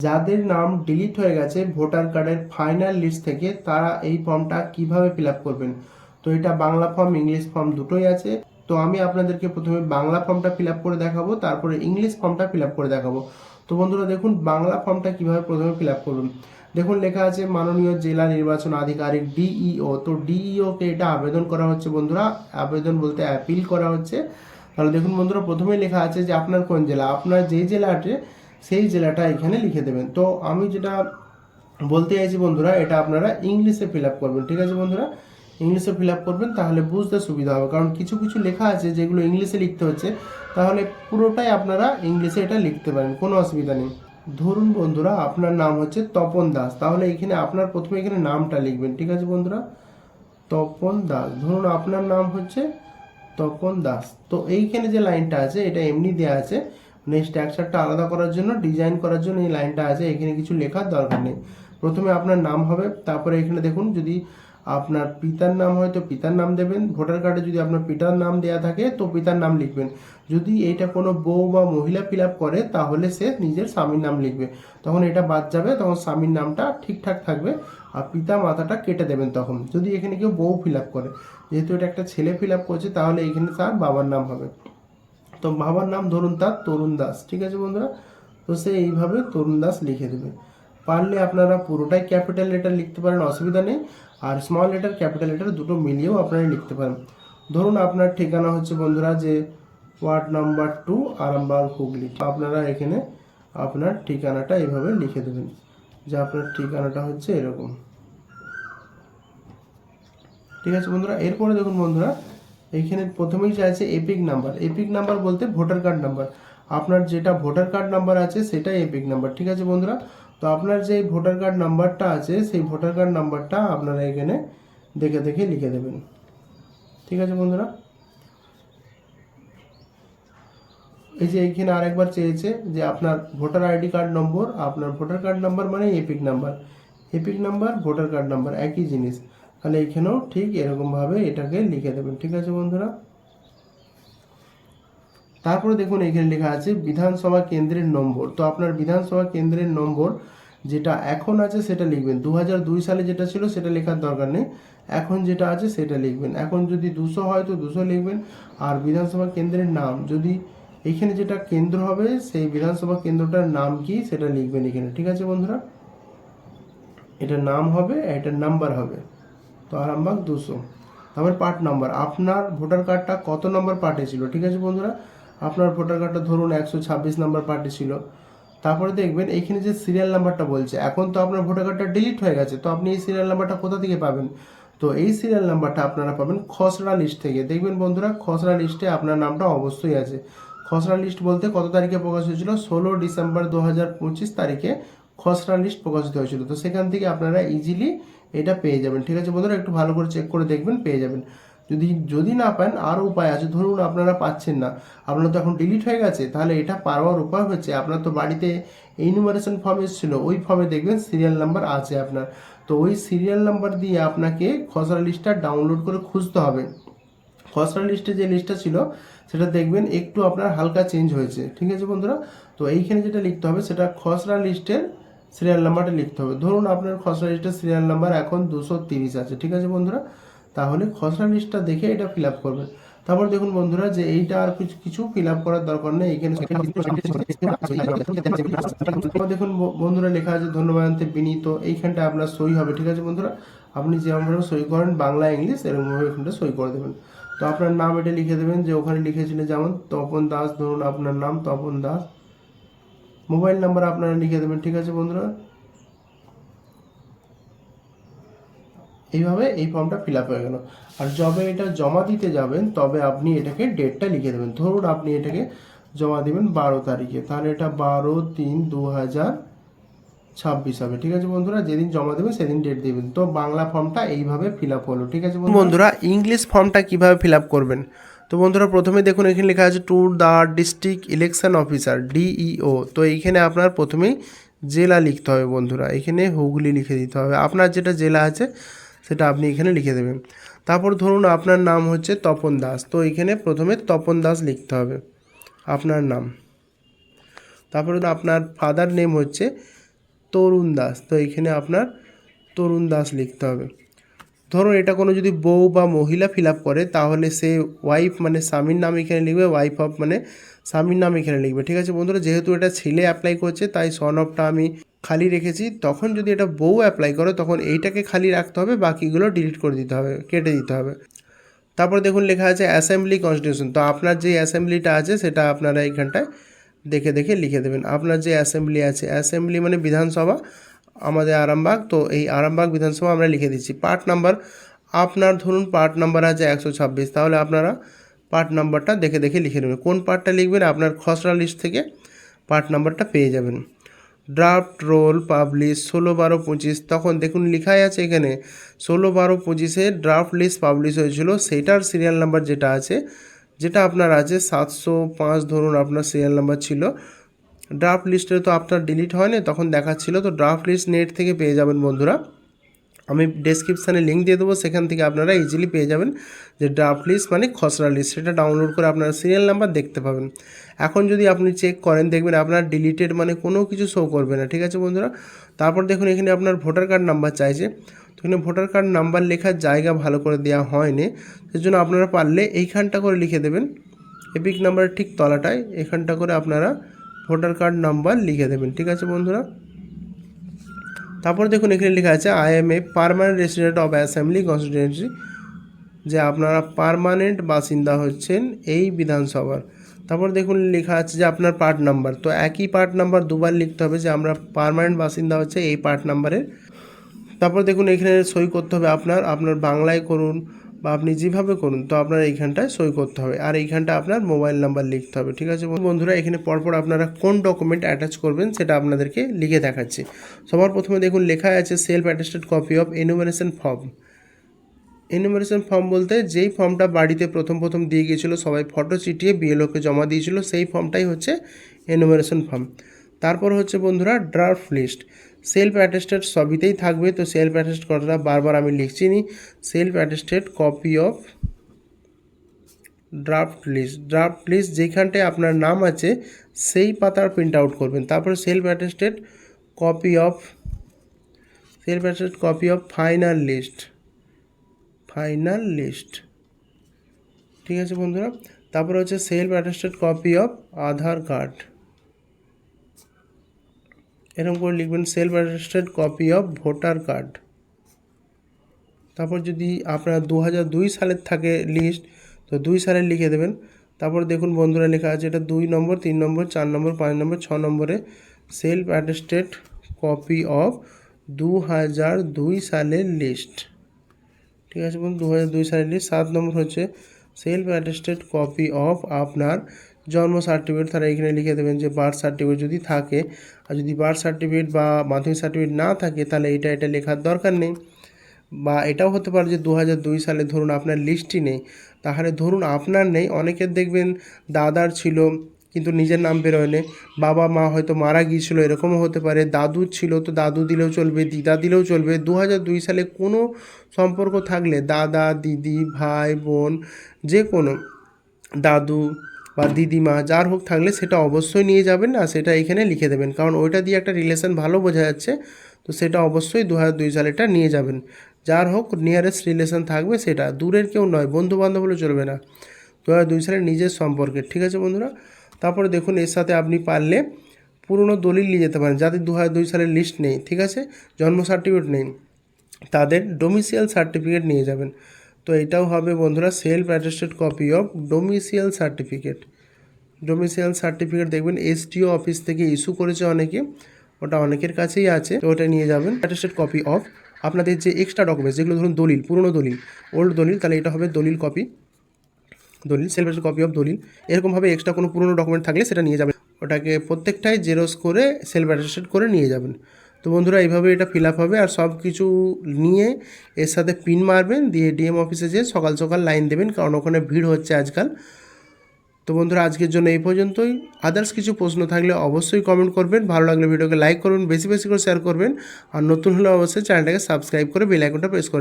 যাদের নাম ডিলিট হয়ে গেছে ভোটার কার্ডের ফাইনাল লিস্ট থেকে, তারা এই ফর্মটা কিভাবে ফিল আপ করবেন। তো এটা বাংলা ফর্ম ইংলিশ ফর্ম দুটোই আছে। তো আমি আপনাদেরকে প্রথমে বাংলা ফর্মটা ফিল আপ করে দেখাবো, তারপরে ইংলিশ ফর্মটা ফিল আপ করে দেখাবো। তো বন্ধুরা দেখুন বাংলা ফর্মটা কিভাবে প্রথমে ফিল আপ করবেন। দেখুন লেখা আছে মাননীয় জেলা নির্বাচন আধিকারিক ডিইও। তো ডিইও কে এটা আবেদন করা হচ্ছে বন্ধুরা, আবেদন বলতে অ্যাপিল করা হচ্ছে। তাহলে দেখুন বন্ধুরা প্রথমেই লেখা আছে যে আপনার কোন জেলা, আপনার যেই জেলাতে সেই জেলাটা এখানে লিখে দেবেন। তো আমি যেটা বলতে চাইছি বন্ধুরা, এটা আপনারা ইংলিশে ফিল আপ করবেন। ঠিক আছে বন্ধুরা, ইংলিশে ফিল আপ করবেন, তাহলে বুঝতে সুবিধা হবে। কারণ কিছু কিছু লেখা আছে যেগুলো ইংলিশে লিখতে হচ্ছে, তাহলে পুরোটাই আপনারা ইংলিশে এটা লিখতে পারেন, কোনো অসুবিধা নেই। ধরুন বন্ধুরা আপনার নাম হচ্ছে তপন দাস, তাহলে এখানে আপনার প্রথমে এখানে নামটা লিখবেন। ঠিক আছে বন্ধুরা, তপন দাস। ধরুন আপনার নাম হচ্ছে তপন দাস। তো এইখানে যে লাইনটা আছে এটা এমনি দেওয়া আছে, মানে স্ট্রাকচারটা আলাদা করার জন্য, ডিজাইন করার জন্য এই লাইনটা আছে। এখানে কিছু লেখার দরকার নেই। প্রথমে আপনার নাম হবে, তারপরে এখানে দেখুন যদি আপনার পিতার নাম হয় তো পিতার নাম দেবেন। ভোটার কার্ডে যদি আপনার পিতার নাম দেওয়া থাকে তো পিতার নাম লিখবেন। যদি এটা কোনো বউ বা মহিলা ফিল আপ করে তাহলে সে নিজের স্বামীর নাম লিখবে, তখন এটা বাদ যাবে, তখন স্বামীর নামটা ঠিকঠাক থাকবে। আর পিতা মাতাটা কেটে দেবেন তখন। যদি এখানে কেউ বউ ফিল আপ করে, যেহেতু এটা একটা ছেলে ফিল আপ করছে, তাহলে এখানে তার বাবার নাম হবে। তো বাবার নাম ধরুন তার তরুণ দাস। ঠিক আছে বন্ধুরা, তো সে এইভাবে তরুণ দাস লিখে দেবে। পারলে আপনারা পুরোটাই ক্যাপিটাল লেটার লিখতে পারেন, অসুবিধা নেই। আর স্মল লেটার ক্যাপিটাল লেটার দুটো মিলিয়েও আপনারা লিখতে পারেন। ধরুন আপনার ঠিকানা হচ্ছে বন্ধুরা যে ওয়ার্ড নাম্বার 2 আরামবাগ হুগলি। আপনারা এখানে আপনার ঠিকানাটা এইভাবে লিখে দেবেন যে আপনার ঠিকানাটা হচ্ছে এরকম। ঠিক আছে বন্ধুরা, এরপরে দেখুন বন্ধুরা এইখানে প্রথমেই চাইছে এপিক নাম্বার। এপিক নাম্বার বলতে ভোটার কার্ড নাম্বার। আপনার যেটা ভোটার কার্ড নাম্বার আছে সেটাই এপিক নাম্বার। ঠিক আছে বন্ধুরা, তো আপনার যে ভোটার কার্ড নাম্বারটা আছে সেই ভোটার কার্ড নাম্বারটা আপনারা এখানে দেখে দেখে লিখে দেবেন। ঠিক আছে বন্ধুরা, এই যে এইখানে আরেকবার চেয়েছে যে আপনার ভোটার আইডি কার্ড নম্বর। আপনার ভোটার কার্ড নাম্বার মানে epic number, epic number voter card number একই জিনিস। তাহলে এখানেও ঠিক এরকমভাবে এটাকে লিখে দেবেন। ঠিক আছে বন্ধুরা, তারপরে দেখুন এখানে লেখা আছে বিধানসভা কেন্দ্রের নম্বর। তো আপনার বিধানসভা কেন্দ্রের নম্বর যেটা এখন আছে সেটা লিখবেন। 2002 সালে যেটা ছিল সেটা লেখার দরকার নেই, এখন যেটা আছে সেটা লিখবেন। এখন যদি 200 হয় তো 200 লিখবেন। আর বিধানসভা কেন্দ্রের নাম, যদি এইখানে যেটা কেন্দ্র হবে সেই বিধানসভা কেন্দ্রটার নাম কি সেটা লিখবেন এখানে। ঠিক আছে বন্ধুরা, এটার নাম হবে, এটার নাম্বার হবে। তো আরামবাগ 200। তারপর পার্ট নাম্বার, আপনার ভোটার কার্ডটা কত নম্বর পার্টে ছিল। ঠিক আছে বন্ধুরা, আপনার ভোটার কার্ডটা ধরুন 126 নম্বর পার্টে ছিল। তারপরে দেখবেন এইখানে যে সিরিয়াল নাম্বারটা বলছে, এখন তো আপনার ভোটার কার্ডটা ডিলিট হয়ে গেছে, তো আপনি এই সিরিয়াল নাম্বারটা কোথা থেকে পাবেন। তো এই সিরিয়াল নাম্বারটা আপনারা পাবেন খসড়া লিস্ট থেকে। দেখবেন বন্ধুরা খসড়া লিস্টে আপনার নামটা অবশ্যই আছে। খসড়া লিস্ট বলতে কত তারিখে প্রকাশ হয়েছিল, 16 ডিসেম্বর 2025 তারিখে খসড়া লিস্ট প্রকাশিত হয়েছিল। তো সেখান থেকে আপনারা ইজিলি এটা পেয়ে যাবেন। ঠিক আছে বন্ধুরা, একটু ভালো করে চেক করে দেখবেন, পেয়ে যাবেন। যদি না পান আরও উপায় আছে। ধরুন আপনারা পাচ্ছেন না, আপনার তো এখন ডিলিট হয়ে গেছে, তাহলে এটা পাওয়ার উপায় হচ্ছে আপনার তো বাড়িতে এনুমারেশন ফর্ম এসেছিলো, ওই ফর্মে দেখবেন সিরিয়াল নাম্বার আছে আপনার। তো ওই সিরিয়াল নাম্বার দিয়ে আপনাকে খসড়া লিস্টটা ডাউনলোড করে খুঁজতে হবে। খসড়া লিস্টে যে লিস্টটা ছিল সেটা দেখবেন একটু আপনার হালকা চেঞ্জ হয়েছে। ঠিক আছে বন্ধুরা, তো এইখানে যেটা লিখতে হবে সেটা খসড়া লিস্টের সিরিয়াল নাম্বারটা লিখতে হবে। ধরুন আপনার খসড়া লিস্টের সিরিয়াল নাম্বার এখন 230 আছে। ঠিক আছে বন্ধুরা, তাহলে খসড়া লিস্টটা দেখে এটা ফিল আপ করবেন। তারপর দেখুন বন্ধুরা যে এইটা আর কিছু ফিল আপ করার দরকার নেই। এখানে দেখুন বন্ধুরা লেখা আছে ধন্যবাদ বিনীত, এইখানটা আপনার সই হবে। ঠিক আছে বন্ধুরা, আপনি যেমনভাবে সই করেন বাংলা ইংলিশ এরকমভাবে এখানটা সই করে দেবেন। তো আপনার নাম এটা লিখে দেবেন যে ওখানে লিখেছিলেন, যেমন তপন দাস, ধরুন আপনার নাম তপন দাস। মোবাইল নাম্বার আপনারা লিখে দেবেন। ঠিক আছে বন্ধুরা, এইভাবে এই ফর্মটা ফিল আপ হয়ে গেল। আর যবে এটা জমা দিতে যাবেন তবে আপনি এটাকে ডেটটা লিখে দেবেন। ধরুন আপনি এটাকে জমা দেবেন 12 তারিখে, তাহলে এটা 12/3/2026 হবে। ঠিক আছে বন্ধুরা, যেদিন জমা দেবেন সেদিন ডেট দেবেন। তো বাংলা ফর্মটা এইভাবে ফিল আপ হলো। ঠিক আছে বন্ধুরা, ইংলিশ ফর্মটা কিভাবে ফিল আপ করবেন। তো বন্ধুরা প্রথমে দেখুন এখানে লেখা আছে to the district election officer DEO. তো এইখানে আপনার প্রথমেই জেলা লিখতে হবে বন্ধুরা, এখানে হুগলি লিখে দিতে হবে। আপনার যেটা জেলা আছে সেটা আপনি এখানে লিখে দেবেন। তারপর ধরুন আপনার নাম হচ্ছে তপন দাস, তো এখানে প্রথমে তপন দাস লিখতে হবে আপনার নাম। তারপরে আপনার ফাদার নেম হচ্ছে তরুণ দাস, তো এখানে আপনার তরুণ দাস লিখতে হবে। ধরুন এটা কোনো যদি বউ বা মহিলা ফিল আপ করে তাহলে সে ওয়াইফ মানে স্বামীর নাম এখানে লিখবে, ওয়াইফ অফ মানে স্বামীর নাম এখানে লিখবে। ঠিক আছে বন্ধুরা, যেহেতু এটা ছেলে অ্যাপ্লাই করছে তাই সন অফটা আমি খালি রেখেছি। তখন যদি এটা বউ অ্যাপ্লাই করে তখন এইটাকে খালি রাখতে হবে, বাকিগুলো ডিলিট করে দিতে হবে, কেটে দিতে হবে। তারপর দেখুন লেখা আছে অ্যাসেম্বলি কনস্টিটিউশন, তো আপনার যে অ্যাসেম্বলিটা আছে সেটা আপনারা এইখানটায় দেখে দেখে লিখে দেবেন। আপনার যে অ্যাসেম্বলি আছে, অ্যাসেম্বলি মানে বিধানসভা, আমাদের আরামবাগ, তো এই আরামবাগ বিধানসভা আমরা লিখে দিচ্ছি। পার্ট নাম্বার, আপনার ধরুন পার্ট নাম্বার আছে 126, তাহলে আপনারা পার্ট নাম্বারটা দেখে দেখে লিখে নেবেন। কোন পার্টটা লিখবেন আপনার খসড়া লিস্ট থেকে পার্ট নাম্বারটা পেয়ে যাবেন। ড্রাফট রোল পাবলিশ 16/12/25, তখন দেখুন লেখাই আছে এখানে 16/12/25 ড্রাফট লিস্ট পাবলিশ হয়েছিল, সেটার সিরিয়াল নাম্বার যেটা আছে, যেটা আপনার আছে 705 ধরুন আপনার সিরিয়াল নাম্বার ছিল। ড্রাফট লিস্টে তো আপনার ডিলিট হয়নি, তখন দেখাচ্ছিল, তো ড্রাফট লিস্ট নেট থেকে পেয়ে যাবেন বন্ধুরা। আমি ডেসক্রিপশানে লিঙ্ক দিয়ে দেবো, সেখান থেকে আপনারা ইজিলি পেয়ে যাবেন যে ড্রাফট লিস্ট মানে খসড়া লিস্ট, সেটা ডাউনলোড করে আপনারা সিরিয়াল নাম্বার দেখতে পাবেন। এখন যদি আপনি চেক করেন দেখবেন আপনার ডিলিটেড মানে কোনো কিছু শো করবে না। ঠিক আছে বন্ধুরা, তারপর দেখুন এখানে আপনার ভোটার কার্ড নাম্বার চাইছে, তো এখানে ভোটার কার্ড নাম্বার লেখার জায়গা ভালো করে দেওয়া হয়নি, সেজন্য আপনারা পারলে এইখানটা করে লিখে দেবেন, এপিক নাম্বার ঠিক তলাটায় এখানটা করে আপনারা ভোটার কার্ড নাম্বার লিখে দেবেন। ঠিক আছে বন্ধুরা, তারপর দেখুন এখানে লেখা আছে I M a permanent resident of assembly constituency, যে আপনারা পার্মানেন্ট বাসিন্দা হচ্ছেন এই বিধানসভার। তারপর দেখুন লেখা আছে যে আপনার পার্ট নাম্বার, তো একই পার্ট নাম্বার দুবার লিখতে হবে যে আমরা পার্মানেন্ট বাসিন্দা হচ্ছে এই পার্ট নাম্বারের। তারপর দেখুন এখানে সই করতে হবে আপনার বাংলায় করুন বা আপনি যেভাবে করুন, তো আপনার এইখানটায় সই করতে হবে, আর এইখানটা আপনার মোবাইল নাম্বার লিখতে হবে। ঠিক আছে বন্ধুরা, এখানে পরপর আপনারা কোন ডকুমেন্ট অ্যাটাচ করবেন সেটা আপনাদেরকে লিখে দেখাচ্ছি। সবার প্রথমে দেখুন লেখা আছে self attested copy of enumeration form. Enumeration form বলতে যেই ফর্মটা বাড়িতে প্রথম দিয়ে গিয়েছিলো, সবাই ফটো চিটিয়ে বিএলওকে জমা দিয়েছিল, সেই ফর্মটাই হচ্ছে এনুমারেশন ফর্ম। তারপর হচ্ছে বন্ধুরা ড্রাফট লিস্ট, সেলফ অ্যাটেস্টেড সবইতেই থাকবে, তো সেলফ অ্যাটেস্টেড কথাটা বারবার আমি লিখছি নি, self attested copy of draft list যেখানটায় আপনার নাম আছে সেই পাতার প্রিন্ট আউট করবেন। তারপর self attested copy of final list. ঠিক আছে বন্ধুরা, তারপর হচ্ছে self attested copy of Aadhaar card, এরকম করে লিখবেন self attested copy of voter card. তারপর যদি আপনার 2002 সালের থাকে লিস্ট, তো 2 সালের লিখে দেবেন। তারপর দেখুন বন্ধুরা লেখা আছে এটা 2 নম্বর 3 নম্বর 4 নম্বর 5 নম্বর 6 নম্বরে সেলফ অ্যাটেস্টেড কপি অফ 2002 সালের লিস্ট। ঠিক আছে বন্ধু, 2002 সালের লিস্ট। 7 নম্বর হচ্ছে সেলফ অ্যাটেস্টেড কপি অফ আপনার জন্ম সার্টিফিকেট, তারা এখানে লিখে দেবেন যে বার্থ সার্টিফিকেট যদি থাকে, আর যদি বার্থ সার্টিফিকেট বা মাধ্যমিক সার্টিফিকেট না থাকে তাহলে এটা লেখার দরকার নেই। বা এটাও হতে পারে যে 2002 সালে ধরুন আপনার লিস্টই নেই, তাহলে ধরুন আপনার নেই, অনেকের দেখবেন দাদার ছিল কিন্তু নিজের নাম বেরোয়নি, বাবা মা হয়তো মারা গিয়েছিল, এরকমও হতে পারে, দাদুর ছিল তো দাদু দিলেও চলবে, দিদা দিলেও চলবে। 2002 সালে কোনো সম্পর্ক থাকলে দাদা দিদি ভাই বোন যে কোনো দাদু বা দিদিমা যার হোক থাকলে সেটা অবশ্যই নিয়ে যাবেন, আর সেটা এখানে লিখে দেবেন, কারণ ওইটা দিয়ে একটা রিলেশন ভালো বোঝা যাচ্ছে, তো সেটা অবশ্যই 2002 সালেটা নিয়ে যাবেন। যার হোক নিয়ারেস্ট রিলেশন থাকবে, সেটা দূরের কেউ নয়, বন্ধু বান্ধব হলে চলবে না, 2002 সালের নিজের সম্পর্কের। ঠিক আছে বন্ধুরা, তারপরে দেখুন এর সাথে আপনি পারলে পুরনো দলিল নিয়ে যেতে পারেন, যাদের 2002 সালের লিস্ট নেই, ঠিক আছে, জন্ম সার্টিফিকেট নেই, তাদের ডোমিসিয়াল সার্টিফিকেট নিয়ে যাবেন। তো এটাও হবে বন্ধুরা self attested copy of domicile certificate দেখবেন এসডিও অফিস থেকে ইস্যু করেছে অনেকে, ওটা অনেকের কাছেই আছে, তো ওটা নিয়ে যাবেন। অ্যাটেস্টেড কপি অফ আপনাদের যে এক্সট্রা ডকুমেন্টস, যেগুলো ধরুন দলিল, পুরনো দলিল, ওল্ড দলিল, তাহলে এটা হবে দলিল সেলফ অ্যাটেস্টেড কপি অফ দলিল। এরকমভাবে এক্সট্রা কোনো পুরনো ডকুমেন্ট থাকলে সেটা নিয়ে যাবেন, ওটাকে প্রত্যেকটাই জেরক্স করে সেলফ অ্যাটেস্টেড করে নিয়ে যাবেন। তো বন্ধুরা এইভাবে এটা ফিল আপ হবে, আর সব কিছু নিয়ে এর সাথে পিন মারবেন, দিয়ে ডিএম অফিসে যেয়ে সকাল সকাল লাইন দেবেন, কারণ ওখানে ভিড় হচ্ছে আজকাল। তো বন্ধুরা আজকের জন্য এই পর্যন্তই। আদার্স কিছু প্রশ্ন থাকলে অবশ্যই কমেন্ট করবেন, ভালো লাগলে ভিডিওকে লাইক করবেন, বেশি করে শেয়ার করবেন, আর নতুন হলে অবশ্যই চ্যানেলটাকে সাবস্ক্রাইব করে বেল আইকনটা প্রেস করে রাখবেন।